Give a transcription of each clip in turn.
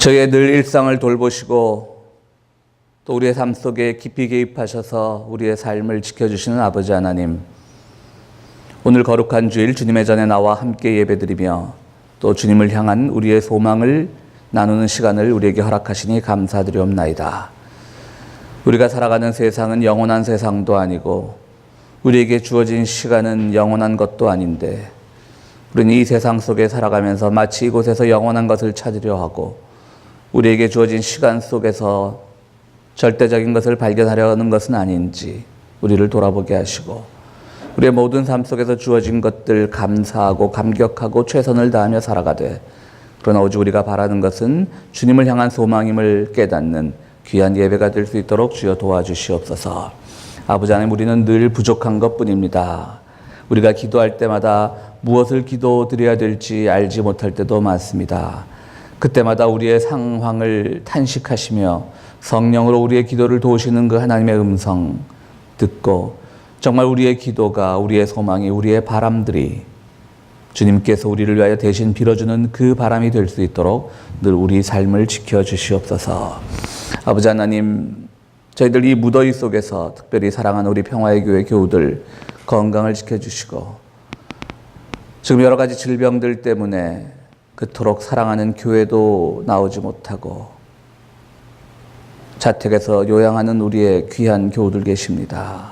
저희의 늘 일상을 돌보시고 또 우리의 삶 속에 깊이 개입하셔서 우리의 삶을 지켜주시는 아버지 하나님, 오늘 거룩한 주일 주님의 전에 나와 함께 예배드리며 또 주님을 향한 우리의 소망을 나누는 시간을 우리에게 허락하시니 감사드리옵나이다. 우리가 살아가는 세상은 영원한 세상도 아니고 우리에게 주어진 시간은 영원한 것도 아닌데 우리는 이 세상 속에 살아가면서 마치 이곳에서 영원한 것을 찾으려 하고 우리에게 주어진 시간 속에서 절대적인 것을 발견하려 하는 것은 아닌지 우리를 돌아보게 하시고 우리의 모든 삶 속에서 주어진 것들 감사하고 감격하고 최선을 다하며 살아가되, 그러나 오직 우리가 바라는 것은 주님을 향한 소망임을 깨닫는 귀한 예배가 될 수 있도록 주여 도와주시옵소서. 아버지 하나님, 우리는 늘 부족한 것뿐입니다. 우리가 기도할 때마다 무엇을 기도드려야 될지 알지 못할 때도 많습니다. 그때마다 우리의 상황을 탄식하시며 성령으로 우리의 기도를 도우시는 그 하나님의 음성 듣고 정말 우리의 기도가, 우리의 소망이, 우리의 바람들이 주님께서 우리를 위하여 대신 빌어주는 그 바람이 될 수 있도록 늘 우리 삶을 지켜주시옵소서. 아버지 하나님, 저희들 이 무더위 속에서 특별히 사랑하는 우리 평화의 교회 교우들 건강을 지켜주시고 지금 여러 가지 질병들 때문에 그토록 사랑하는 교회도 나오지 못하고 자택에서 요양하는 우리의 귀한 교우들 계십니다.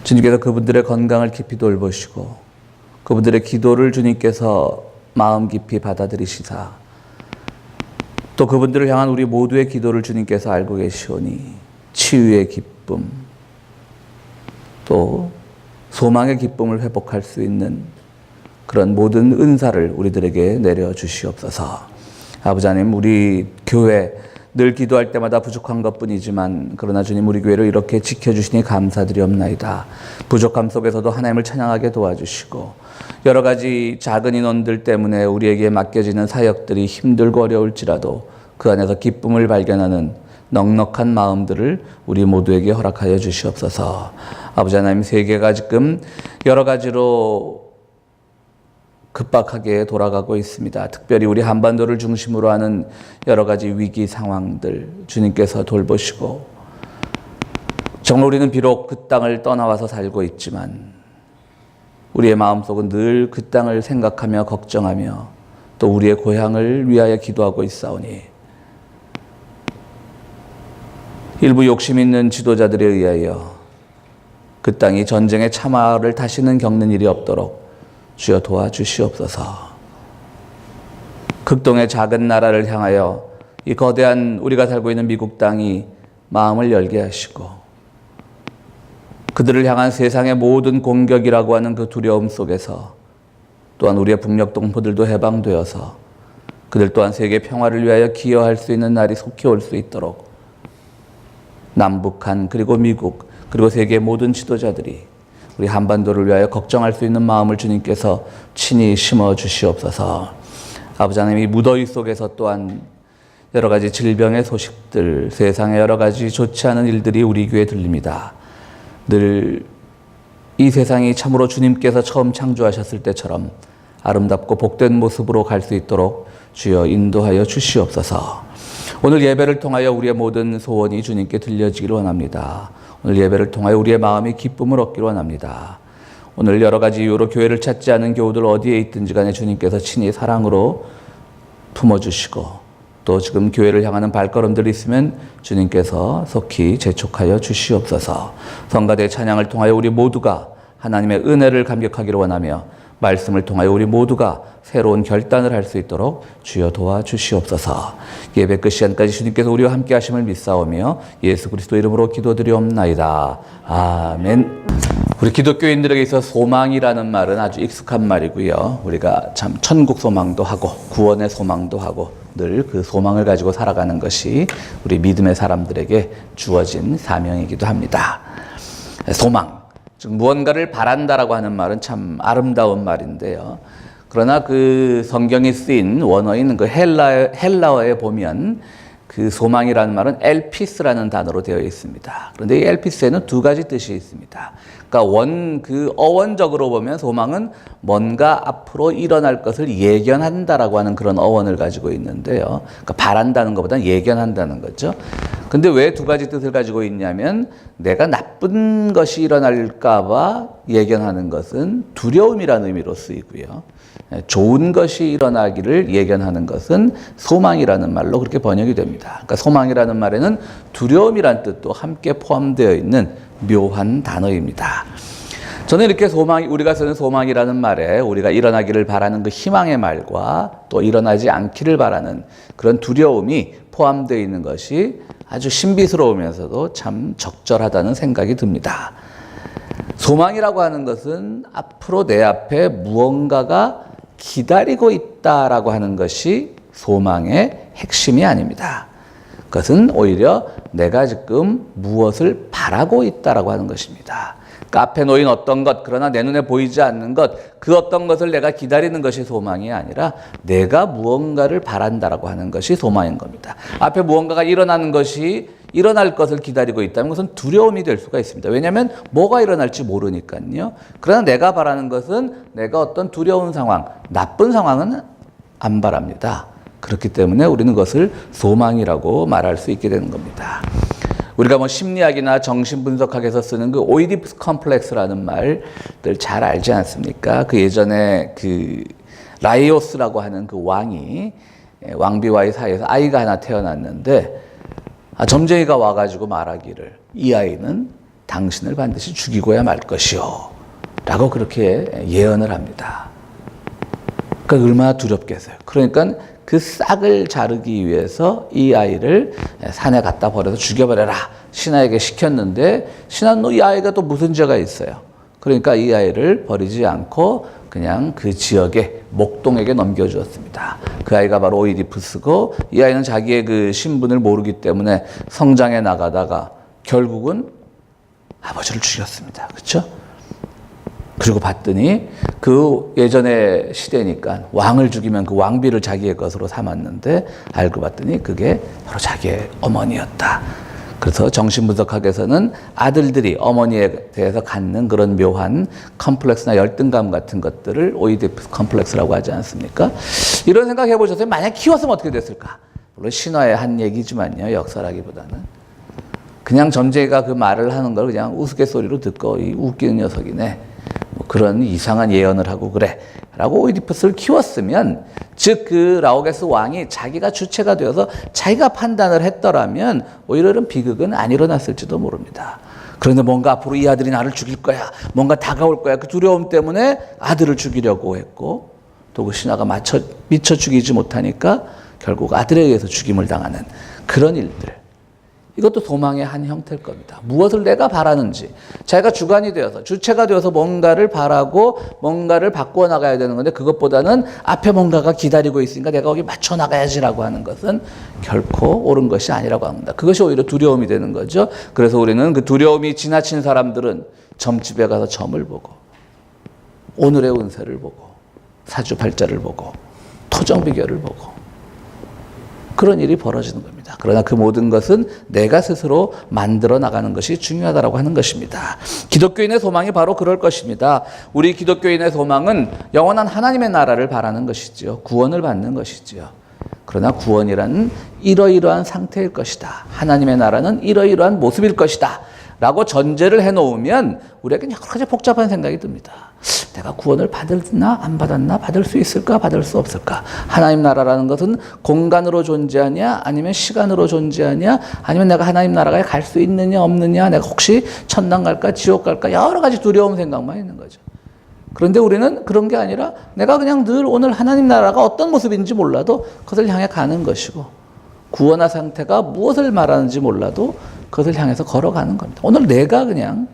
주님께서 그분들의 건강을 깊이 돌보시고 그분들의 기도를 주님께서 마음 깊이 받아들이시사 또 그분들을 향한 우리 모두의 기도를 주님께서 알고 계시오니 치유의 기쁨 또 소망의 기쁨을 회복할 수 있는 그런 모든 은사를 우리들에게 내려주시옵소서. 아버지 하나님, 우리 교회 늘 기도할 때마다 부족한 것뿐이지만 그러나 주님 우리 교회를 이렇게 지켜주시니 감사드리옵나이다. 부족함 속에서도 하나님을 찬양하게 도와주시고 여러 가지 작은 인원들 때문에 우리에게 맡겨지는 사역들이 힘들고 어려울지라도 그 안에서 기쁨을 발견하는 넉넉한 마음들을 우리 모두에게 허락하여 주시옵소서. 아버지 하나님, 세계가 지금 여러 가지로 급박하게 돌아가고 있습니다. 특별히 우리 한반도를 중심으로 하는 여러 가지 위기 상황들 주님께서 돌보시고 정말 우리는 비록 그 땅을 떠나와서 살고 있지만 우리의 마음속은 늘 그 땅을 생각하며 걱정하며 또 우리의 고향을 위하여 기도하고 있사오니 일부 욕심 있는 지도자들에 의하여 그 땅이 전쟁의 참화를 다시는 겪는 일이 없도록 주여 도와주시옵소서. 극동의 작은 나라를 향하여 이 거대한 우리가 살고 있는 미국 땅이 마음을 열게 하시고 그들을 향한 세상의 모든 공격이라고 하는 그 두려움 속에서 또한 우리의 북녘 동포들도 해방되어서 그들 또한 세계 평화를 위하여 기여할 수 있는 날이 속히 올 수 있도록 남북한 그리고 미국 그리고 세계 모든 지도자들이 우리 한반도를 위하여 걱정할 수 있는 마음을 주님께서 친히 심어 주시옵소서. 아버지 하나님, 이 무더위 속에서 또한 여러 가지 질병의 소식들, 세상에 여러 가지 좋지 않은 일들이 우리 귀에 들립니다. 늘 이 세상이 참으로 주님께서 처음 창조하셨을 때처럼 아름답고 복된 모습으로 갈 수 있도록 주여 인도하여 주시옵소서. 오늘 예배를 통하여 우리의 모든 소원이 주님께 들려지기를 원합니다. 오늘 예배를 통하여 우리의 마음이 기쁨을 얻기를 원합니다. 오늘 여러 가지 이유로 교회를 찾지 않은 교우들 어디에 있든지 간에 주님께서 친히 사랑으로 품어주시고 또 지금 교회를 향하는 발걸음들이 있으면 주님께서 속히 재촉하여 주시옵소서. 성가대 찬양을 통하여 우리 모두가 하나님의 은혜를 감격하기를 원하며 말씀을 통하여 우리 모두가 새로운 결단을 할 수 있도록 주여 도와주시옵소서. 예배 끝 시간까지 주님께서 우리와 함께 하심을 믿사오며 예수 그리스도 이름으로 기도드리옵나이다. 아멘. 우리 기독교인들에게 있어서 소망이라는 말은 아주 익숙한 말이고요. 우리가 참 천국 소망도 하고 구원의 소망도 하고 늘 그 소망을 가지고 살아가는 것이 우리 믿음의 사람들에게 주어진 사명이기도 합니다. 소망. 즉 무언가를 바란다라고 하는 말은 참 아름다운 말인데요. 그러나 그 성경에 쓰인 원어인 그 헬라어에 보면 그 소망이라는 말은 엘피스라는 단어로 되어 있습니다. 그런데 이 엘피스에는 두 가지 뜻이 있습니다. 그러니까 어원적으로 보면 소망은 뭔가 앞으로 일어날 것을 예견한다라고 하는 그런 어원을 가지고 있는데요. 그러니까 바란다는 것보다는 예견한다는 거죠. 근데 왜 두 가지 뜻을 가지고 있냐면 내가 나쁜 것이 일어날까 봐 예견하는 것은 두려움이라는 의미로 쓰이고요. 좋은 것이 일어나기를 예견하는 것은 소망이라는 말로 그렇게 번역이 됩니다. 그러니까 소망이라는 말에는 두려움이라는 뜻도 함께 포함되어 있는 묘한 단어입니다. 저는 이렇게 우리가 쓰는 소망이라는 말에 우리가 일어나기를 바라는 그 희망의 말과 또 일어나지 않기를 바라는 그런 두려움이 포함되어 있는 것이 아주 신비스러우면서도 참 적절하다는 생각이 듭니다. 소망이라고 하는 것은 앞으로 내 앞에 무언가가 기다리고 있다라고 하는 것이 소망의 핵심이 아닙니다. 그것은 오히려 내가 지금 무엇을 바라고 있다라고 하는 것입니다. 그러니까 앞에 놓인 어떤 것, 그러나 내 눈에 보이지 않는 것, 그 어떤 것을 내가 기다리는 것이 소망이 아니라 내가 무언가를 바란다라고 하는 것이 소망인 겁니다. 앞에 무언가가 일어나는 것이 일어날 것을 기다리고 있다는 것은 두려움이 될 수가 있습니다. 왜냐하면 뭐가 일어날지 모르니까요. 그러나 내가 바라는 것은 내가 어떤 두려운 상황, 나쁜 상황은 안 바랍니다. 그렇기 때문에 우리는 그것을 소망이라고 말할 수 있게 되는 겁니다. 우리가 뭐 심리학이나 정신분석학에서 쓰는 그 오이디푸스 컴플렉스라는 말들 잘 알지 않습니까? 그 예전에 그 라이오스라고 하는 그 왕비와의 사이에서 아이가 하나 태어났는데 점쟁이가 와가지고 말하기를 이 아이는 당신을 반드시 죽이고야 말 것이요 라고 그렇게 예언을 합니다. 그러니까 얼마나 두렵겠어요. 그러니까 그 싹을 자르기 위해서 이 아이를 산에 갖다 버려서 죽여버려라 신하에게 시켰는데 신하는 이 아이가 또 무슨 죄가 있어요. 그러니까 이 아이를 버리지 않고 그냥 그 지역의 목동에게 넘겨주었습니다. 그 아이가 바로 오이디푸스고 이 아이는 자기의 그 신분을 모르기 때문에 성장해 나가다가 결국은 아버지를 죽였습니다. 그렇죠? 그리고 봤더니 그 예전의 시대니까 왕을 죽이면 그 왕비를 자기의 것으로 삼았는데 알고 봤더니 그게 바로 자기의 어머니였다. 그래서 정신분석학에서는 아들들이 어머니에 대해서 갖는 그런 묘한 컴플렉스나 열등감 같은 것들을 오이디푸스 컴플렉스라고 하지 않습니까? 이런 생각 해보셨어요? 만약 키웠으면 어떻게 됐을까? 물론 신화의 한 얘기지만요. 역사라기보다는. 그냥 점쟁이가 그 말을 하는 걸 그냥 우스갯소리로 듣고 이 웃기는 녀석이네. 뭐 그런 이상한 예언을 하고 그래 라고 오이디푸스를 키웠으면 즉 그 라오게스 왕이 자기가 주체가 되어서 자기가 판단을 했더라면 오히려 이런 비극은 안 일어났을지도 모릅니다. 그런데 뭔가 앞으로 이 아들이 나를 죽일 거야 뭔가 다가올 거야 그 두려움 때문에 아들을 죽이려고 했고 또 그 신하가 미처 죽이지 못하니까 결국 아들에 의해서 죽임을 당하는 그런 일들, 이것도 소망의 한 형태일 겁니다. 무엇을 내가 바라는지, 자기가 주관이 되어서, 주체가 되어서 뭔가를 바라고 뭔가를 바꾸어 나가야 되는 건데 그것보다는 앞에 뭔가가 기다리고 있으니까 내가 거기 맞춰 나가야지라고 하는 것은 결코 옳은 것이 아니라고 합니다. 그것이 오히려 두려움이 되는 거죠. 그래서 우리는 그 두려움이 지나친 사람들은 점집에 가서 점을 보고 오늘의 운세를 보고 사주팔자를 보고 토정비결을 보고 그런 일이 벌어지는 겁니다. 그러나 그 모든 것은 내가 스스로 만들어 나가는 것이 중요하다고 하는 것입니다. 기독교인의 소망이 바로 그럴 것입니다. 우리 기독교인의 소망은 영원한 하나님의 나라를 바라는 것이지요. 구원을 받는 것이지요. 그러나 구원이라는 이러이러한 상태일 것이다. 하나님의 나라는 이러이러한 모습일 것이다. 라고 전제를 해놓으면 우리에게 여러 가지 복잡한 생각이 듭니다. 내가 구원을 받았나 안 받았나, 받을 수 있을까 받을 수 없을까. 하나님 나라라는 것은 공간으로 존재하냐 아니면 시간으로 존재하냐, 아니면 내가 하나님 나라에 갈 수 있느냐 없느냐, 내가 혹시 천당 갈까 지옥 갈까, 여러 가지 두려운 생각만 있는 거죠. 그런데 우리는 그런 게 아니라 내가 그냥 늘 오늘 하나님 나라가 어떤 모습인지 몰라도 그것을 향해 가는 것이고, 구원의 상태가 무엇을 말하는지 몰라도 그것을 향해서 걸어가는 겁니다. 오늘 내가 그냥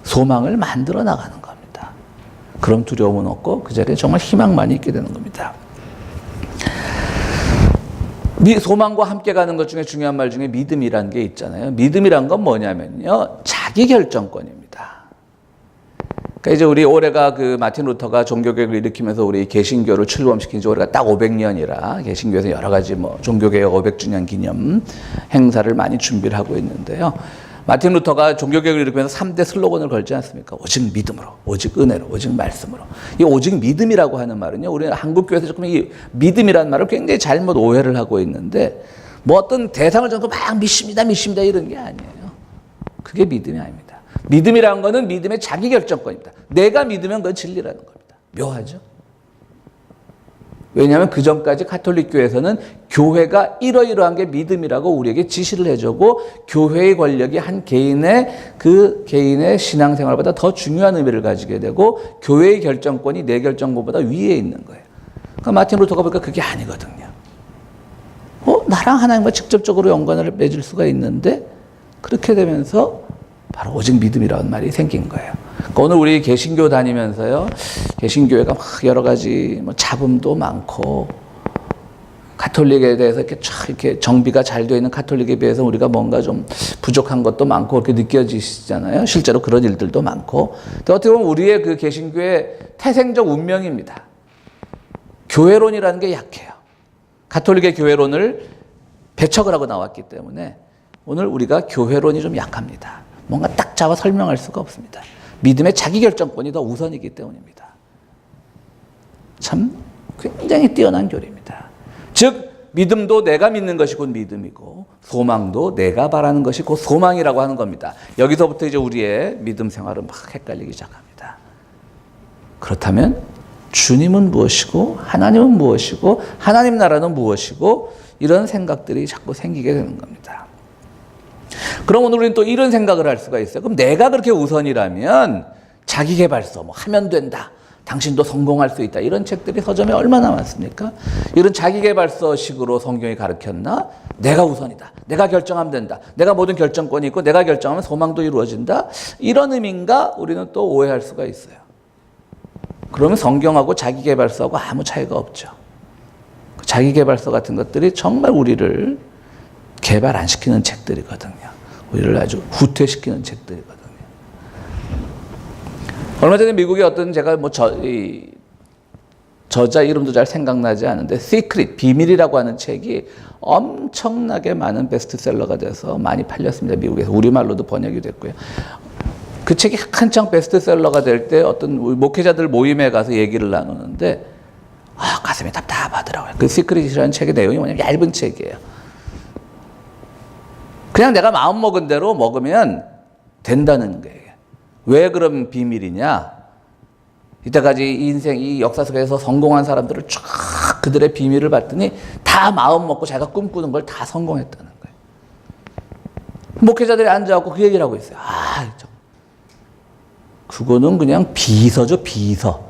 소망을 만들어 나가는 겁니다. 그럼 두려움은 없고 그 자리에 정말 희망만이 있게 되는 겁니다. 소망과 함께 가는 것 중에 중요한 말 중에 믿음이라는 게 있잖아요. 믿음이란 건 뭐냐면요, 자기 결정권입니다. 그러니까 이제 우리 올해가 그 마틴 루터가 종교개혁을 일으키면서 우리 개신교를 출범시킨 지 올해가 딱 500년이라 개신교에서 여러 가지 뭐 종교개혁 500주년 기념 행사를 많이 준비를 하고 있는데요. 마틴 루터가 종교개혁을 일으키면서 3대 슬로건을 걸지 않습니까? 오직 믿음으로, 오직 은혜로, 오직 말씀으로. 이 오직 믿음이라고 하는 말은요, 우리는 한국교회에서 조금 이 믿음이라는 말을 굉장히 잘못 오해를 하고 있는데, 뭐 어떤 대상을 정도 막 믿습니다 이런 게 아니에요. 그게 믿음이 아닙니다. 믿음이라는 거는 믿음의 자기 결정권입니다. 내가 믿으면 그건 진리라는 겁니다. 묘하죠? 왜냐하면 그 전까지 가톨릭 교회에서는 교회가 이러이러한 게 믿음이라고 우리에게 지시를 해주고 교회의 권력이 한 개인의 신앙생활보다 더 중요한 의미를 가지게 되고 교회의 결정권이 내 결정권보다 위에 있는 거예요. 그러니까 마틴 루터가 보니까 그게 아니거든요. 나랑 하나님과 직접적으로 연관을 맺을 수가 있는데 그렇게 되면서 바로 오직 믿음이라는 말이 생긴 거예요. 그러니까 오늘 우리 개신교 다니면서요, 개신교회가 막 여러 가지 뭐 잡음도 많고, 가톨릭에 대해서 이렇게 정비가 잘 되어 있는 가톨릭에 비해서 우리가 뭔가 좀 부족한 것도 많고 그렇게 느껴지시잖아요. 실제로 그런 일들도 많고. 근데 어떻게 보면 우리의 그 개신교의 태생적 운명입니다. 교회론이라는 게 약해요. 가톨릭의 교회론을 배척을 하고 나왔기 때문에 오늘 우리가 교회론이 좀 약합니다. 뭔가 딱 잡아 설명할 수가 없습니다. 믿음의 자기 결정권이 더 우선이기 때문입니다. 참 굉장히 뛰어난 교리입니다. 즉 믿음도 내가 믿는 것이 곧 믿음이고 소망도 내가 바라는 것이 곧 소망이라고 하는 겁니다. 여기서부터 이제 우리의 믿음 생활은 막 헷갈리기 시작합니다. 그렇다면 주님은 무엇이고 하나님은 무엇이고 하나님 나라는 무엇이고 이런 생각들이 자꾸 생기게 되는 겁니다. 그럼 오늘 우리는 또 이런 생각을 할 수가 있어요. 그럼 내가 그렇게 우선이라면 자기계발서 뭐 하면 된다. 당신도 성공할 수 있다. 이런 책들이 서점에 얼마나 많습니까? 이런 자기계발서식으로 성경이 가르쳤나? 내가 우선이다. 내가 결정하면 된다. 내가 모든 결정권이 있고 내가 결정하면 소망도 이루어진다. 이런 의미인가? 우리는 또 오해할 수가 있어요. 그러면 성경하고 자기계발서하고 아무 차이가 없죠. 자기계발서 같은 것들이 정말 우리를 개발 안 시키는 책들이거든요. 우리를 아주 후퇴시키는 책들이거든요. 얼마 전에 미국의 어떤 제가 뭐 저자 이름도 잘 생각나지 않는데 시크릿, 비밀이라고 하는 책이 엄청나게 많은 베스트셀러가 돼서 많이 팔렸습니다. 미국에서 우리말로도 번역이 됐고요. 그 책이 한창 베스트셀러가 될 때 어떤 목회자들 모임에 가서 얘기를 나누는데 가슴이 답답하더라고요. 그 시크릿이라는 책의 내용이 뭐냐면 얇은 책이에요. 그냥 내가 마음 먹은 대로 먹으면 된다는 거예요. 왜 그럼 비밀이냐? 이때까지 이 인생, 이 역사 속에서 성공한 사람들을 쫙 그들의 비밀을 봤더니 다 마음 먹고 자기가 꿈꾸는 걸 다 성공했다는 거예요. 목회자들이 앉아갖고 그 얘기를 하고 있어요. 그거는 그냥 비서죠, 비서.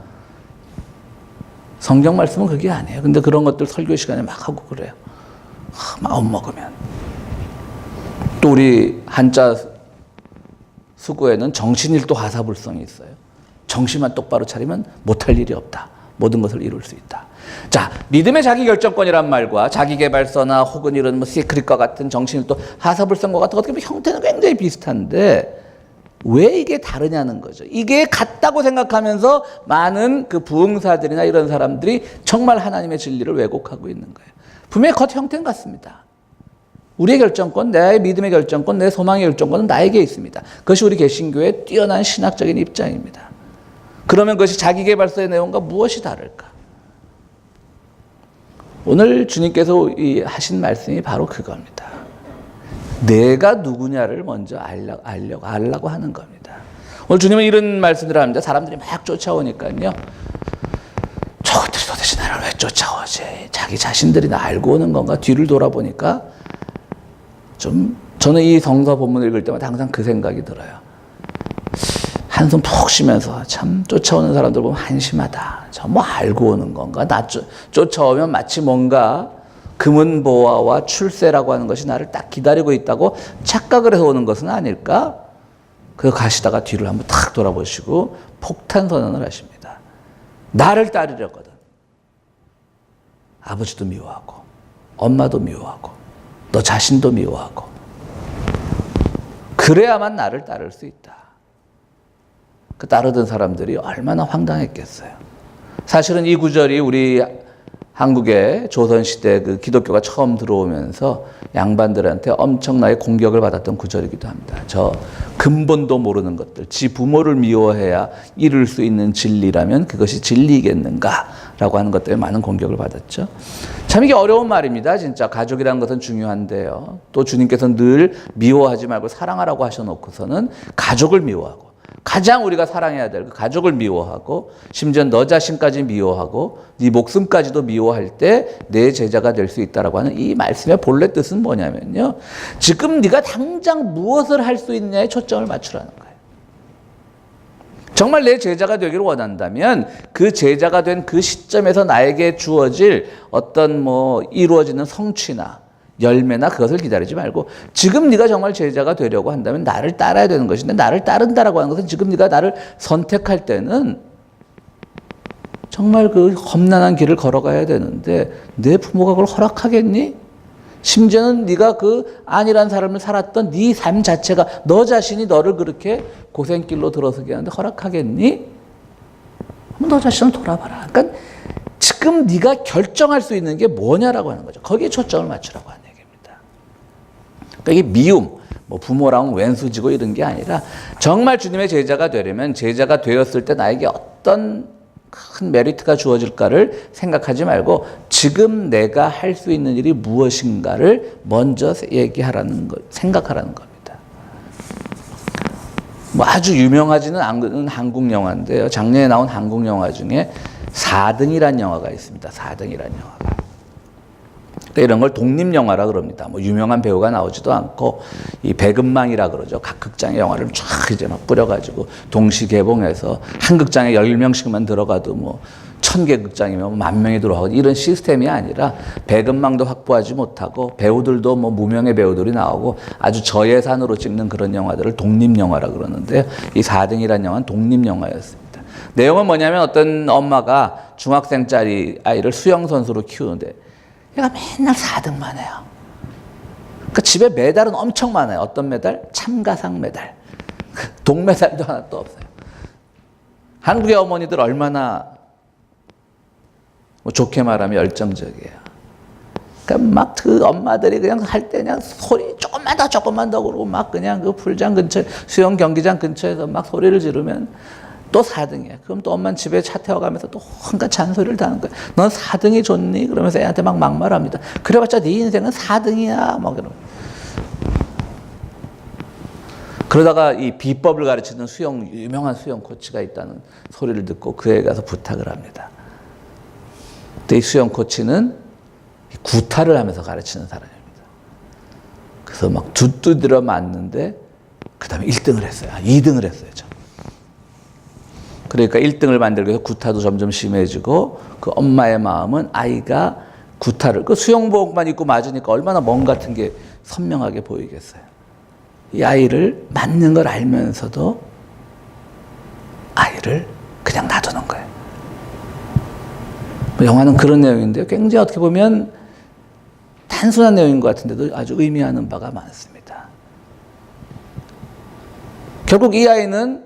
성경 말씀은 그게 아니에요. 근데 그런 것들 설교 시간에 막 하고 그래요. 마음 먹으면. 또 우리 한자 수구에는 정신일도 화사불성이 있어요. 정신만 똑바로 차리면 못할 일이 없다. 모든 것을 이룰 수 있다. 자, 믿음의 자기결정권이란 말과 자기계발서나 혹은 이런 뭐 시크릿과 같은 정신일도 화사불성과 같은 어떻게 보면 형태는 굉장히 비슷한데 왜 이게 다르냐는 거죠. 이게 같다고 생각하면서 많은 그 부흥사들이나 이런 사람들이 정말 하나님의 진리를 왜곡하고 있는 거예요. 분명히 겉 형태는 같습니다. 우리의 결정권, 내 믿음의 결정권, 내 소망의 결정권은 나에게 있습니다. 그것이 우리 개신교의 뛰어난 신학적인 입장입니다. 그러면 그것이 자기계발서의 내용과 무엇이 다를까? 오늘 주님께서 하신 말씀이 바로 그겁니다. 내가 누구냐를 먼저 알라고 하는 겁니다. 오늘 주님은 이런 말씀들을 합니다. 사람들이 막 쫓아오니까요. 저것들이 도대체 나를 왜 쫓아오지? 자기 자신들이 나 알고 오는 건가? 뒤를 돌아보니까 저는 이 성서 본문을 읽을 때마다 항상 그 생각이 들어요. 한숨 푹 쉬면서 참 쫓아오는 사람들 보면 한심하다. 저 뭐 알고 오는 건가? 나 쫓아오면 마치 뭔가 금은보화와 출세라고 하는 것이 나를 딱 기다리고 있다고 착각을 해서 오는 것은 아닐까? 그래서 가시다가 뒤를 한번 탁 돌아보시고 폭탄 선언을 하십니다. 나를 따르려거든. 아버지도 미워하고 엄마도 미워하고 너 자신도 미워하고 그래야만 나를 따를 수 있다. 그 따르던 사람들이 얼마나 황당했겠어요. 사실은 이 구절이 우리 한국에 조선시대 그 기독교가 처음 들어오면서 양반들한테 엄청나게 공격을 받았던 구절이기도 합니다. 저 근본도 모르는 것들, 지 부모를 미워해야 이룰 수 있는 진리라면 그것이 진리겠는가라고 하는 것 때문에 많은 공격을 받았죠. 참 이게 어려운 말입니다. 진짜 가족이라는 것은 중요한데요. 또 주님께서는 늘 미워하지 말고 사랑하라고 하셔놓고서는 가족을 미워하고 가장 우리가 사랑해야 될 그 가족을 미워하고 심지어 너 자신까지 미워하고 네 목숨까지도 미워할 때 내 제자가 될 수 있다라고 하는 이 말씀의 본래 뜻은 뭐냐면요. 지금 네가 당장 무엇을 할 수 있냐에 초점을 맞추라는 거예요. 정말 내 제자가 되기를 원한다면 그 제자가 된 그 시점에서 나에게 주어질 어떤 이루어지는 성취나 열매나 그것을 기다리지 말고 지금 네가 정말 제자가 되려고 한다면 나를 따라야 되는 것인데 나를 따른다라고 하는 것은 지금 네가 나를 선택할 때는 정말 그 험난한 길을 걸어가야 되는데 내 부모가 그걸 허락하겠니? 심지어는 네가 그 아니란 삶을 살았던 네 삶 자체가 너 자신이 너를 그렇게 고생길로 들어서게 하는데 허락하겠니? 한번 너 자신을 돌아봐라. 그러니까 지금 네가 결정할 수 있는 게 뭐냐라고 하는 거죠. 거기에 초점을 맞추라고 하는 얘기입니다. 그러니까 이게 미움, 부모랑 왼수지고 이런 게 아니라 정말 주님의 제자가 되려면 제자가 되었을 때 나에게 어떤 큰 메리트가 주어질까를 생각하지 말고 지금 내가 할 수 있는 일이 무엇인가를 먼저 얘기하라는 것, 생각하라는 겁니다. 아주 유명하지는 않은 한국 영화인데요. 작년에 나온 한국 영화 중에 4등이라는 영화가 있습니다. 4등이라는 영화가. 그러니까 이런 걸 독립영화라 그럽니다. 유명한 배우가 나오지도 않고 이 배급망이라 그러죠. 각 극장에 영화를 쫙 이제 막 뿌려가지고 동시 개봉해서 한 극장에 10명씩만 들어가도 1000개 극장이면 10,000명이 들어가고 이런 시스템이 아니라 배급망도 확보하지 못하고 배우들도 무명의 배우들이 나오고 아주 저예산으로 찍는 그런 영화들을 독립영화라 그러는데요. 이 4등이라는 영화는 독립영화였습니다. 내용은 뭐냐면 어떤 엄마가 중학생짜리 아이를 수영선수로 키우는데 얘가 맨날 4등만 해요. 그러니까 집에 메달은 엄청 많아요. 어떤 메달? 참가상 메달. 동메달도 하나 또 없어요. 한국의 어머니들 얼마나 좋게 말하면 열정적이에요. 그러니까 막 그 엄마들이 그냥 할 때 그냥 소리 조금만 더 그러고 막 그냥 그 풀장 근처, 수영 경기장 근처에서 막 소리를 지르면 또 4등이야. 그럼 또 엄마는 집에 차 태워가면서 또 혼자 잔소리를 다 하는 거야. 넌 4등이 좋니? 그러면서 애한테 막 막말합니다. 그래봤자 네 인생은 4등이야. 막 이러면. 그러다가 이 비법을 가르치는 유명한 수영 코치가 있다는 소리를 듣고 그에 가서 부탁을 합니다. 근데 이 수영 코치는 구타를 하면서 가르치는 사람입니다. 그래서 막 두드려 맞는데 그 다음에 1등을 했어요. 2등을 했어요. 그러니까 1등을 만들기 위해서 구타도 점점 심해지고 그 엄마의 마음은 아이가 구타를 그 수영복만 입고 맞으니까 얼마나 멍 같은 게 선명하게 보이겠어요. 이 아이를 맞는 걸 알면서도 아이를 그냥 놔두는 거예요. 영화는 그런 내용인데요. 굉장히 어떻게 보면 단순한 내용인 것 같은데도 아주 의미하는 바가 많습니다. 결국 이 아이는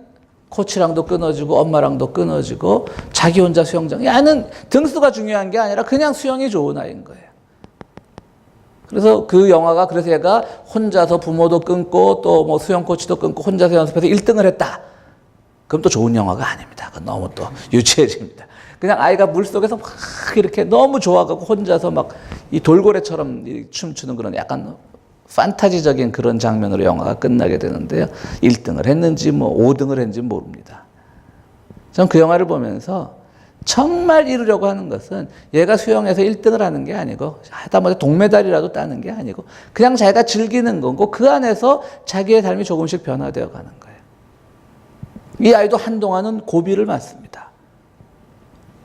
코치랑도 끊어지고 엄마랑도 끊어지고 자기 혼자 수영장. 얘는 등수가 중요한 게 아니라 그냥 수영이 좋은 아이인 거예요. 그래서 그 영화가 그래서 얘가 혼자서 부모도 끊고 또 수영 코치도 끊고 혼자서 연습해서 1등을 했다. 그럼 또 좋은 영화가 아닙니다. 그건 너무 또 유치해집니다. 그냥 아이가 물속에서 막 이렇게 너무 좋아가고 혼자서 막 이 돌고래처럼 춤추는 그런 약간 판타지적인 그런 장면으로 영화가 끝나게 되는데요. 1등을 했는지 5등을 했는지 모릅니다. 전 그 영화를 보면서 정말 이루려고 하는 것은 얘가 수영에서 1등을 하는 게 아니고 하다못해 동메달이라도 따는 게 아니고 그냥 자기가 즐기는 거고 그 안에서 자기의 삶이 조금씩 변화되어 가는 거예요. 이 아이도 한동안은 고비를 맞습니다.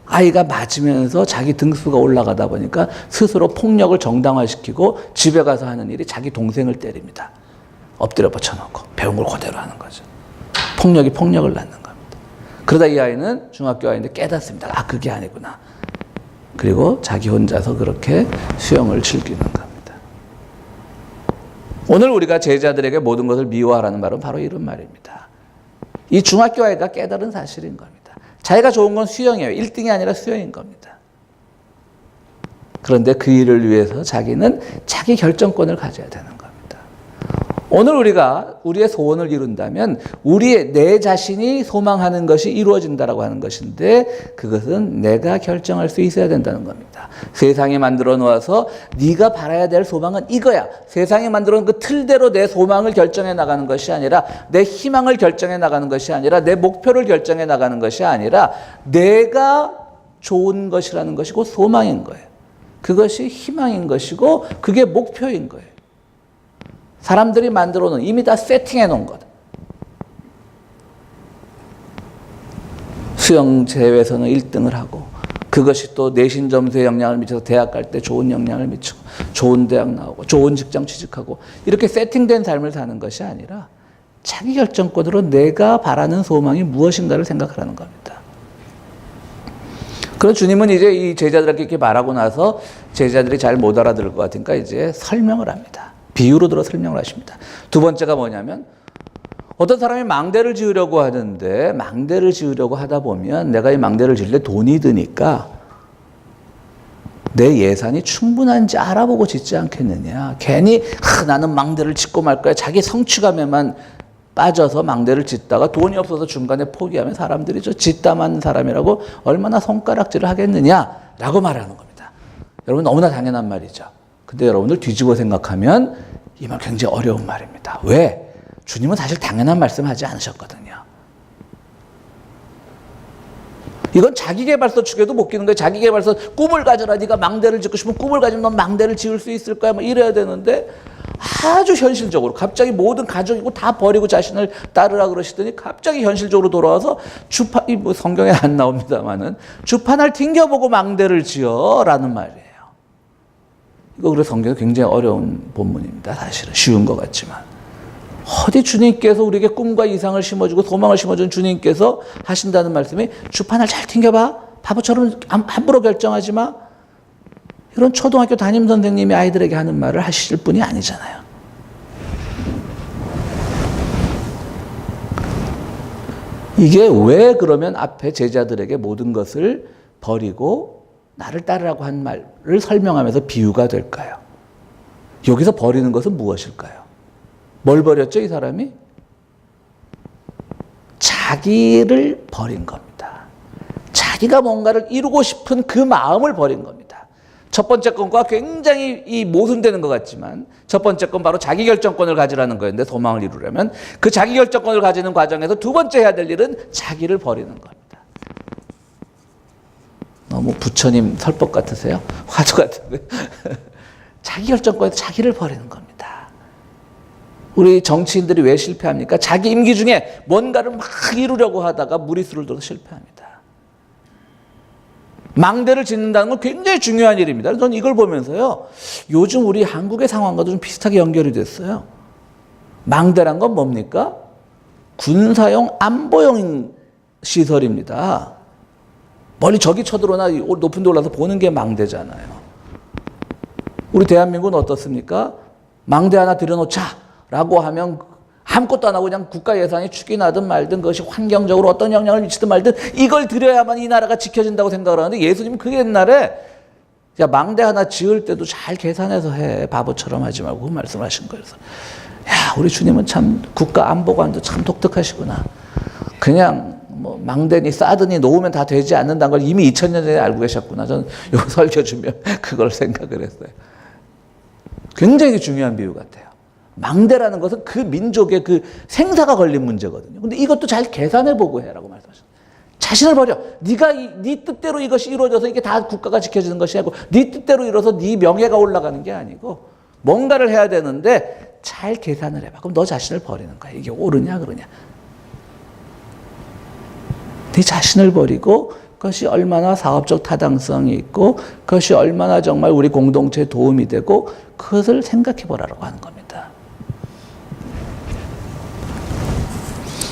아이가 맞으면서 자기 등수가 올라가다 보니까 스스로 폭력을 정당화시키고 집에 가서 하는 일이 자기 동생을 때립니다. 엎드려 뻗쳐놓고 배운 걸 그대로 하는 거죠. 폭력이 폭력을 낳는 겁니다. 그러다 이 아이는 중학교 아이인데 깨닫습니다. 아, 그게 아니구나. 그리고 자기 혼자서 그렇게 수영을 즐기는 겁니다. 오늘 우리가 제자들에게 모든 것을 미워하라는 말은 바로 이런 말입니다. 이 중학교 아이가 깨달은 사실인 겁니다. 자기가 좋은 건 수영이에요. 1등이 아니라 수영인 겁니다. 그런데 그 일을 위해서 자기는 자기 결정권을 가져야 되는 겁니다. 오늘 우리가 우리의 소원을 이룬다면 내 자신이 소망하는 것이 이루어진다라고 하는 것인데 그것은 내가 결정할 수 있어야 된다는 겁니다. 세상이 만들어 놓아서 네가 바라야 될 소망은 이거야. 세상이 만들어 놓은 그 틀대로 내 소망을 결정해 나가는 것이 아니라 내 희망을 결정해 나가는 것이 아니라 내 목표를 결정해 나가는 것이 아니라 내가 좋은 것이라는 것이 곧 소망인 거예요. 그것이 희망인 것이고 그게 목표인 거예요. 사람들이 만들어 놓은 이미 다 세팅해 놓은 것. 수영 대회에서는 1등을 하고 그것이 또 내신 점수에 영향을 미쳐서 대학 갈 때 좋은 영향을 미치고 좋은 대학 나오고 좋은 직장 취직하고 이렇게 세팅된 삶을 사는 것이 아니라 자기 결정권으로 내가 바라는 소망이 무엇인가를 생각하라는 겁니다. 그럼 주님은 이제 이 제자들에게 이렇게 말하고 나서 제자들이 잘 못 알아들을 것 같으니까 이제 설명을 합니다. 비유로 들어 설명을 하십니다. 두 번째가 뭐냐면 어떤 사람이 망대를 지으려고 하는데 망대를 지으려고 하다 보면 내가 이 망대를 지을 때 돈이 드니까 내 예산이 충분한지 알아보고 짓지 않겠느냐. 괜히 나는 망대를 짓고 말 거야. 자기 성취감에만 빠져서 망대를 짓다가 돈이 없어서 중간에 포기하면 사람들이 저 짓담하는 사람이라고 얼마나 손가락질을 하겠느냐라고 말하는 겁니다. 여러분 너무나 당연한 말이죠. 근데 여러분들 뒤집어 생각하면 이 말 굉장히 어려운 말입니다. 왜? 주님은 사실 당연한 말씀하지 않으셨거든요. 이건 자기계발서 축에도 못 끼는 거예요. 자기계발서 꿈을 가져라. 네가 망대를 짓고 싶으면 꿈을 가지면 넌 망대를 지을 수 있을 거야. 뭐 이래야 되는데 아주 현실적으로 갑자기 모든 가족이고 다 버리고 자신을 따르라 그러시더니 갑자기 현실적으로 돌아와서 뭐 성경에 안 나옵니다만은 주판을 튕겨보고 망대를 지어라는 말이에요. 이거 그래서 성경이 굉장히 어려운 본문입니다. 사실은 쉬운 것 같지만 어디 주님께서 우리에게 꿈과 이상을 심어주고 소망을 심어준 주님께서 하신다는 말씀이 주판을 잘 튕겨봐. 바보처럼 함부로 결정하지 마. 이런 초등학교 담임선생님이 아이들에게 하는 말을 하실 분이 아니잖아요. 이게 왜 그러면 앞에 제자들에게 모든 것을 버리고 나를 따르라고 한 말을 설명하면서 비유가 될까요? 여기서 버리는 것은 무엇일까요? 뭘 버렸죠, 이 사람이? 자기를 버린 겁니다. 자기가 뭔가를 이루고 싶은 그 마음을 버린 겁니다. 첫 번째 건과 굉장히 모순되는 것 같지만 첫 번째 건 바로 자기 결정권을 가지라는 거였는데 소망을 이루려면 그 자기 결정권을 가지는 과정에서 두 번째 해야 될 일은 자기를 버리는 겁니다. 너무 부처님 설법 같으세요? 화두 같은데. 자기 결정권에서 자기를 버리는 겁니다. 우리 정치인들이 왜 실패합니까? 자기 임기 중에 뭔가를 막 이루려고 하다가 무리수를 둬서 실패합니다. 망대를 짓는다는 건 굉장히 중요한 일입니다. 저는 이걸 보면서요. 요즘 우리 한국의 상황과도 좀 비슷하게 연결이 됐어요. 망대란 건 뭡니까? 군사용 안보용 시설입니다. 멀리 적이 쳐들어오나 높은 데 올라서 보는 게 망대잖아요. 우리 대한민국은 어떻습니까? 망대 하나 들여놓자라고 하면 아무것도 안 하고 그냥 국가 예산이 축이 나든 말든 그것이 환경적으로 어떤 영향을 미치든 말든 이걸 들여야만 이 나라가 지켜진다고 생각을 하는데 예수님은 그 옛날에 야 망대 하나 지을 때도 잘 계산해서 해. 바보처럼 하지 말고 그 말씀하신 거예요. 그래서 야 우리 주님은 참 국가 안보관도 참 독특하시구나. 그냥 뭐 망대니 싸드니 놓으면 다 되지 않는다는 걸 이미 2000년 전에 알고 계셨구나. 저는 이거 설교 주면 그걸 생각을 했어요. 굉장히 중요한 비유 같아요. 망대라는 것은 그 민족의 그 생사가 걸린 문제거든요. 근데 이것도 잘 계산해보고 해라고 말씀하셨어요. 자신을 버려. 네가 네 뜻대로 이것이 이루어져서 이게 다 국가가 지켜지는 것이 아니고 네 뜻대로 이루어서 네 명예가 올라가는 게 아니고 뭔가를 해야 되는데 잘 계산을 해봐. 그럼 너 자신을 버리는 거야. 이게 옳으냐 그러냐. 네 자신을 버리고 그것이 얼마나 사업적 타당성이 있고 그것이 얼마나 정말 우리 공동체에 도움이 되고 그것을 생각해 보라고 하는 겁니다.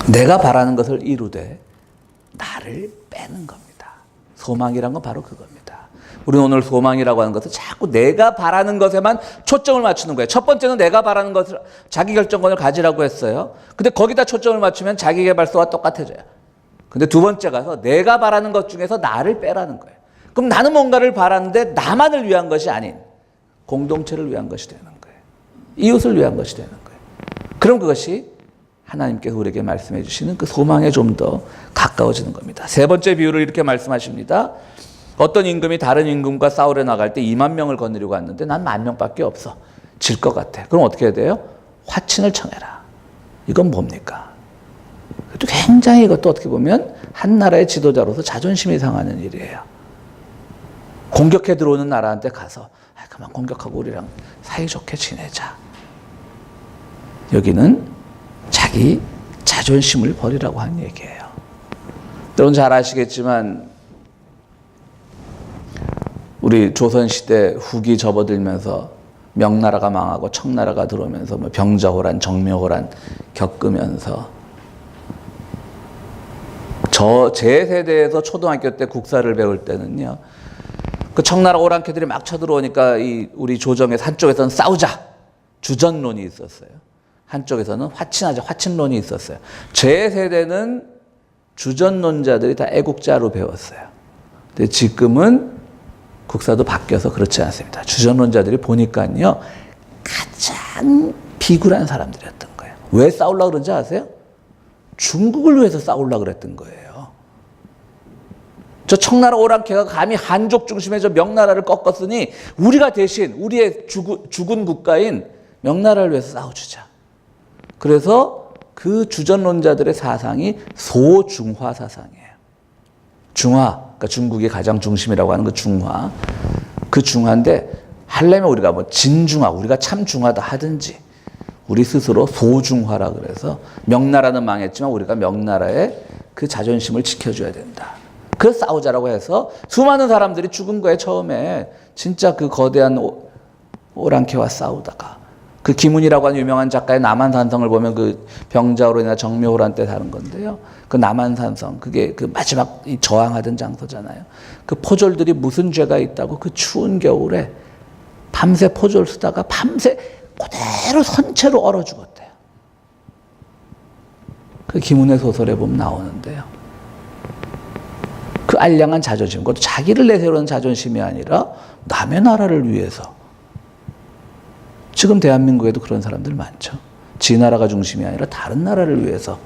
내가 바라는 것을 이루되 나를 빼는 겁니다. 소망이란 건 바로 그겁니다. 우리는 오늘 소망이라고 하는 것은 자꾸 내가 바라는 것에만 초점을 맞추는 거예요. 첫 번째는 내가 바라는 것을 자기결정권을 가지라고 했어요. 근데 거기다 초점을 맞추면 자기계발서와 똑같아져요. 근데 두 번째 가서 내가 바라는 것 중에서 나를 빼라는 거예요. 그럼 나는 뭔가를 바라는데 나만을 위한 것이 아닌 공동체를 위한 것이 되는 거예요. 이웃을 위한 것이 되는 거예요. 그럼 그것이 하나님께서 우리에게 말씀해 주시는 그 소망에 좀 더 가까워지는 겁니다. 세 번째 비유를 이렇게 말씀하십니다. 어떤 임금이 다른 임금과 싸우러 나갈 때 2만 명을 거느리고 왔는데 난 10,000명밖에 없어. 질 것 같아. 그럼 어떻게 해야 돼요? 화친을 청해라. 이건 뭡니까? 굉장히 이것도 어떻게 보면 한 나라의 지도자로서 자존심이 상하는 일이에요. 공격해 들어오는 나라한테 가서 그만 공격하고 우리랑 사이좋게 지내자. 여기는 자기 자존심을 버리라고 한 얘기예요. 여러분 잘 아시겠지만 우리 조선시대 후기 접어들면서 명나라가 망하고 청나라가 들어오면서 뭐 병자호란, 정묘호란 겪으면서 제 세대에서 초등학교 때 국사를 배울 때는요. 그 청나라 오랑캐들이 막 쳐들어오니까 우리 조정에서 한쪽에서는 싸우자 주전론이 있었어요. 한쪽에서는 화친하자 화친론이 있었어요. 제 세대는 주전론자들이 다 애국자로 배웠어요. 근데 지금은 국사도 바뀌어서 그렇지 않습니다. 주전론자들이 보니까요 가장 비굴한 사람들이었던 거예요. 왜 싸우려고 그런지 아세요? 중국을 위해서 싸우려고 그랬던 거예요. 저 청나라 오랑캐가 감히 한족 중심의 저 명나라를 꺾었으니 우리가 대신 우리의 죽은 국가인 명나라를 위해서 싸워주자. 그래서 그 주전론자들의 사상이 소중화 사상이에요. 중화, 그러니까 중국이 가장 중심이라고 하는 그 중화. 그 중화인데 하려면 우리가 뭐 진중화, 우리가 참 중화다 하든지 우리 스스로 소중화라 그래서 명나라는 망했지만 우리가 명나라의 그 자존심을 지켜줘야 된다. 그래서 싸우자라고 해서 수많은 사람들이 죽은 거예요. 처음에 진짜 그 거대한 오랑캐와 싸우다가 그 김훈이라고 하는 유명한 작가의 남한산성을 보면 그 병자호란이나 정묘호란 때 다른 건데요. 그 남한산성 그게 그 마지막 저항하던 장소잖아요. 그 포졸들이 무슨 죄가 있다고 그 추운 겨울에 밤새 포졸 쓰다가 밤새 그대로 선체로 얼어 죽었대요. 그 김훈의 소설에 보면 나오는데요. 그 알량한 자존심, 그것도 자기를 내세우는 자존심이 아니라 남의 나라를 위해서. 지금 대한민국에도 그런 사람들 많죠. 지 나라가 중심이 아니라 다른 나라를 위해서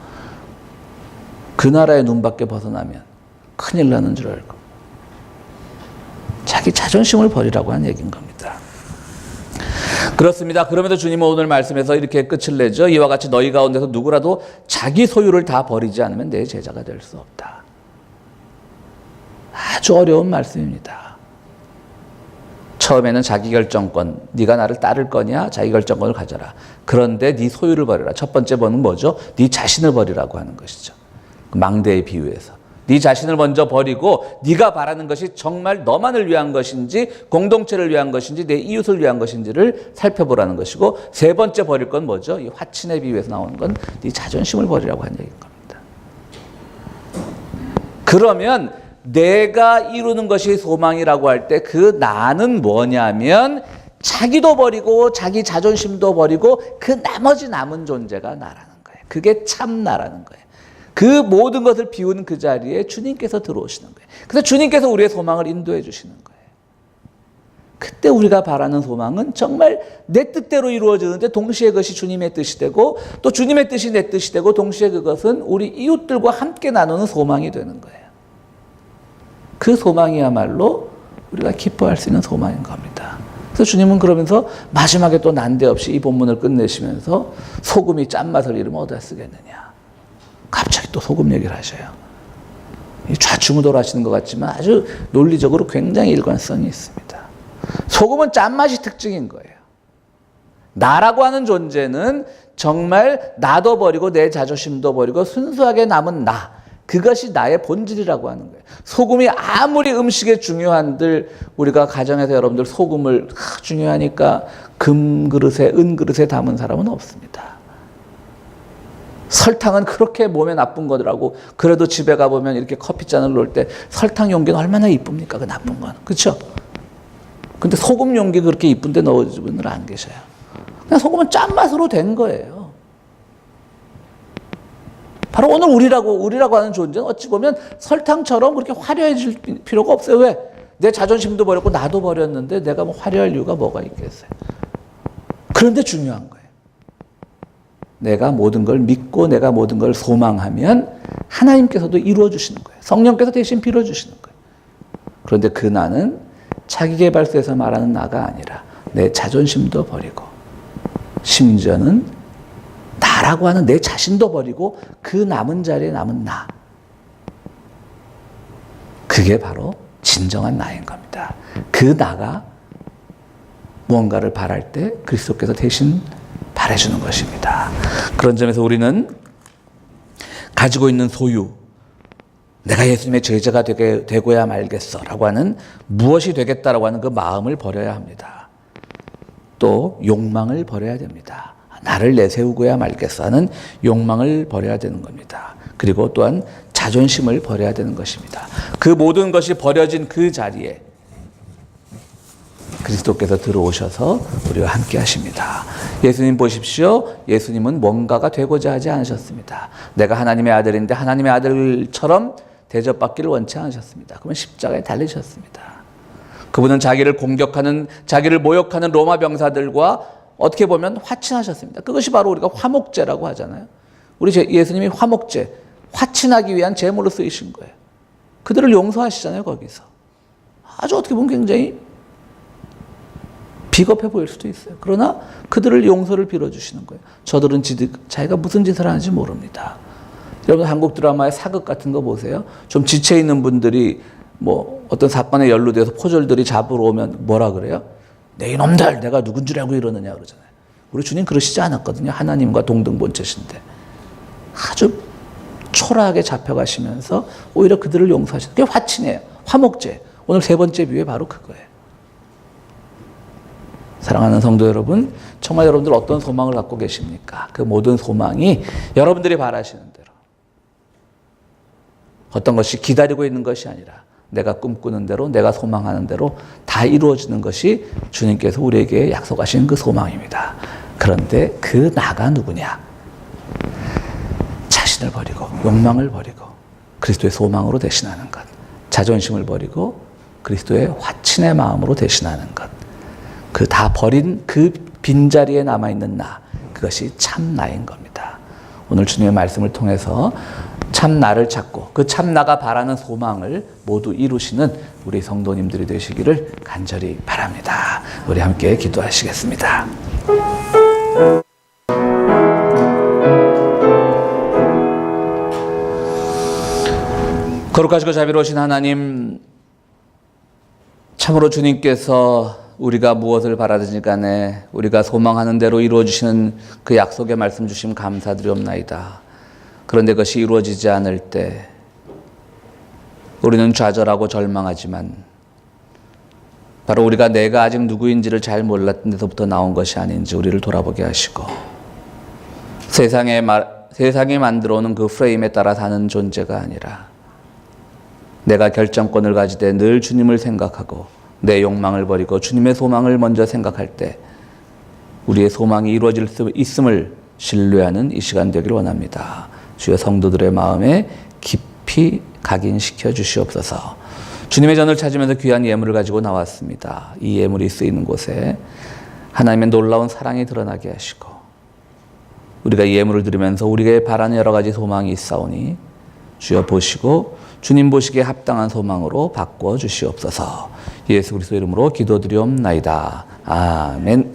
그 나라의 눈밖에 벗어나면 큰일 나는 줄 알고 자기 자존심을 버리라고 한 얘기인 겁니다. 그렇습니다. 그럼에도 주님은 오늘 말씀에서 이렇게 끝을 내죠. 이와 같이 너희 가운데서 누구라도 자기 소유를 다 버리지 않으면 내 제자가 될 수 없다. 아주 어려운 말씀입니다. 처음에는 자기결정권, 네가 나를 따를 거냐? 자기결정권을 가져라. 그런데 네 소유를 버려라. 첫 번째 번은 뭐죠? 네 자신을 버리라고 하는 것이죠. 망대의 비유에서. 네 자신을 먼저 버리고 네가 바라는 것이 정말 너만을 위한 것인지 공동체를 위한 것인지 내 이웃을 위한 것인지를 살펴보라는 것이고 세 번째 버릴 건 뭐죠? 이 화친의 비유에서 나오는 건 네 자존심을 버리라고 하는 얘기인 겁니다. 그러면 내가 이루는 것이 소망이라고 할 때 그 나는 뭐냐면 자기도 버리고 자기 자존심도 버리고 그 나머지 남은 존재가 나라는 거예요. 그게 참 나라는 거예요. 그 모든 것을 비우는 그 자리에 주님께서 들어오시는 거예요. 그래서 주님께서 우리의 소망을 인도해 주시는 거예요. 그때 우리가 바라는 소망은 정말 내 뜻대로 이루어지는데 동시에 그것이 주님의 뜻이 되고 또 주님의 뜻이 내 뜻이 되고 동시에 그것은 우리 이웃들과 함께 나누는 소망이 되는 거예요. 그 소망이야말로 우리가 기뻐할 수 있는 소망인 겁니다. 그래서 주님은 그러면서 마지막에 또 난데없이 이 본문을 끝내시면서 소금이 짠맛을 잃으면 어디다 쓰겠느냐. 갑자기 또 소금 얘기를 하셔요. 좌충우돌하시는 것 같지만 아주 논리적으로 굉장히 일관성이 있습니다. 소금은 짠맛이 특징인 거예요. 나라고 하는 존재는 정말 나도 버리고 내 자존심도 버리고 순수하게 남은 나. 그것이 나의 본질이라고 하는 거예요. 소금이 아무리 음식에 중요한들 우리가 가정에서 여러분들 소금을 중요하니까 금 그릇에 은 그릇에 담은 사람은 없습니다. 설탕은 그렇게 몸에 나쁜 거더라고. 그래도 집에 가보면 이렇게 커피잔을 놓을 때 설탕 용기는 얼마나 이쁩니까? 그 나쁜 건. 그렇죠? 근데 소금 용기 그렇게 이쁜데 넣어주는 분들 안 계셔요. 그냥 소금은 짠맛으로 된 거예요. 바로 오늘 우리라고 하는 존재는 어찌 보면 설탕처럼 그렇게 화려해질 필요가 없어요. 왜? 내 자존심도 버렸고 나도 버렸는데 내가 뭐 화려할 이유가 뭐가 있겠어요. 그런데 중요한 거예요. 내가 모든 걸 믿고 내가 모든 걸 소망하면 하나님께서도 이루어 주시는 거예요. 성령께서 대신 빌어 주시는 거예요. 그런데 그 나는 자기계발서에서 말하는 나가 아니라 내 자존심도 버리고 심지어는 나라고 하는 내 자신도 버리고 그 남은 자리에 남은 나. 그게 바로 진정한 나인 겁니다. 그 나가 무언가를 바랄 때 그리스도께서 대신 바라주는 것입니다. 그런 점에서 우리는 가지고 있는 소유, 내가 예수님의 제자가 되고야 말겠어라고 하는 무엇이 되겠다라고 하는 그 마음을 버려야 합니다. 또 욕망을 버려야 됩니다. 나를 내세우고야 말겠어 하는 욕망을 버려야 되는 겁니다. 그리고 또한 자존심을 버려야 되는 것입니다. 그 모든 것이 버려진 그 자리에 그리스도께서 들어오셔서 우리와 함께 하십니다. 예수님 보십시오. 예수님은 뭔가가 되고자 하지 않으셨습니다. 내가 하나님의 아들인데 하나님의 아들처럼 대접받기를 원치 않으셨습니다. 그러면 십자가에 달리셨습니다. 그분은 자기를 공격하는, 자기를 모욕하는 로마 병사들과 어떻게 보면 화친하셨습니다. 그것이 바로 우리가 화목제라고 하잖아요. 우리 예수님이 화목제, 화친하기 위한 제물로 쓰이신 거예요. 그들을 용서하시잖아요, 거기서. 아주 어떻게 보면 굉장히 비겁해 보일 수도 있어요. 그러나 그들을 용서를 빌어주시는 거예요. 저들은 자기가 무슨 짓을 하는지 모릅니다. 여러분 한국 드라마의 사극 같은 거 보세요. 좀 지쳐 있는 분들이 뭐 어떤 사건에 연루돼서 포졸들이 잡으러 오면 뭐라 그래요? 내 이놈들 내가 누군 줄 알고 이러느냐 그러잖아요. 우리 주님 그러시지 않았거든요. 하나님과 동등본체신데 아주 초라하게 잡혀가시면서 오히려 그들을 용서하시는 그게 화친이에요. 화목제. 오늘 세 번째 비유에 바로 그거예요. 사랑하는 성도 여러분, 정말 여러분들 어떤 소망을 갖고 계십니까? 그 모든 소망이 여러분들이 바라시는 대로 어떤 것이 기다리고 있는 것이 아니라 내가 꿈꾸는 대로 내가 소망하는 대로 다 이루어지는 것이 주님께서 우리에게 약속하신 그 소망입니다. 그런데 그 나가 누구냐? 자신을 버리고 욕망을 버리고 그리스도의 소망으로 대신하는 것, 자존심을 버리고 그리스도의 화친의 마음으로 대신하는 것, 그 다 버린 그 빈자리에 남아있는 나, 그것이 참 나인 겁니다. 오늘 주님의 말씀을 통해서 참 나를 찾고 그 참 나가 바라는 소망을 모두 이루시는 우리 성도님들이 되시기를 간절히 바랍니다. 우리 함께 기도하시겠습니다. 거룩하시고 자비로우신 하나님, 참으로 주님께서 우리가 무엇을 바라든지 간에 우리가 소망하는 대로 이루어주시는 그 약속의 말씀 주심 감사드리옵나이다. 그런데 그것이 이루어지지 않을 때 우리는 좌절하고 절망하지만 바로 우리가 내가 아직 누구인지를 잘 몰랐던 데서부터 나온 것이 아닌지 우리를 돌아보게 하시고 세상이 만들어오는 그 프레임에 따라 사는 존재가 아니라 내가 결정권을 가지되 늘 주님을 생각하고 내 욕망을 버리고 주님의 소망을 먼저 생각할 때 우리의 소망이 이루어질 수 있음을 신뢰하는 이 시간 되기를 원합니다. 주여 성도들의 마음에 깊이 각인시켜 주시옵소서. 주님의 전을 찾으면서 귀한 예물을 가지고 나왔습니다. 이 예물이 쓰이는 곳에 하나님의 놀라운 사랑이 드러나게 하시고 우리가 이 예물을 드리면서 우리에게 바라는 여러 가지 소망이 있사오니 주여 보시고 주님 보시기에 합당한 소망으로 바꿔 주시옵소서. 예수 그리스도 이름으로 기도드리옵나이다. 아멘.